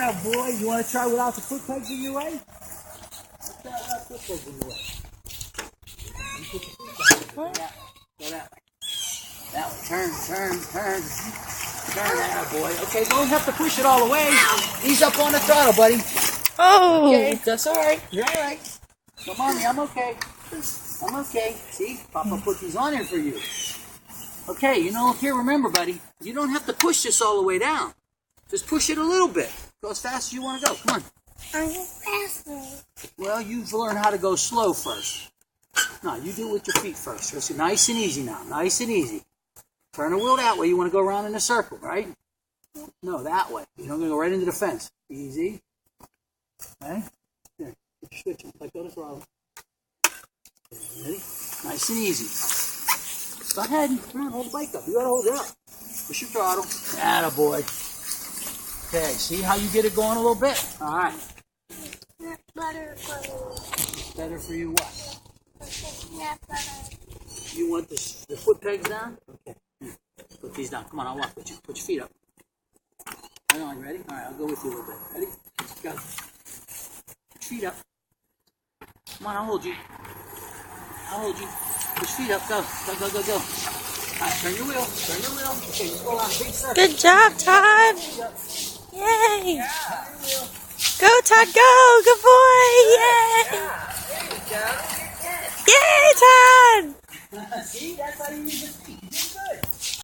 Oh boy, you want to try without the foot pegs in your way? Let's try without foot pegs in your way. You put your feet down. Go that way. That way. Turn. Turn that boy. Okay, don't have to push it all the way. Ease up on the throttle, buddy. Oh! Okay, that's all right. You're all right. Come on, me. I'm okay. I'm okay. See, Papa put these on here for you. Okay, here, remember, buddy, you don't have to push this all the way down. Just push it a little bit. Go as fast as you want to go. Come on. I'm faster. Well, you've learned how to go slow first. No, you do it with your feet first. Listen, nice and easy now. Nice and easy. Turn the wheel that way. You want to go around in a circle, right? No, that way. You're not going to go right into the fence. Easy. Okay? Here, put your switch on. Let go of the throttle. Ready? Nice and easy. Go ahead. Come on, hold the bike up. You got to hold it up. Push your throttle. Attaboy. Okay, see how you get it going a little bit? All right. Not better for you. Better for you what? Not better. You want the foot pegs down? Okay. Here. Put these down. Come on, I'll walk with you. Put your feet up. Hang on, ready? All right, I'll go with you a little bit. Ready? Go. Put your feet up. Come on, I'll hold you. I'll hold you. Put your feet up. Go. Go. All right, turn your wheel. Okay, let's go around a big circle. Good job, Todd! Yay! Yeah. Go, Todd, go! Good boy! Yay! There you go. Yay, Todd! See, that's how you use your feet.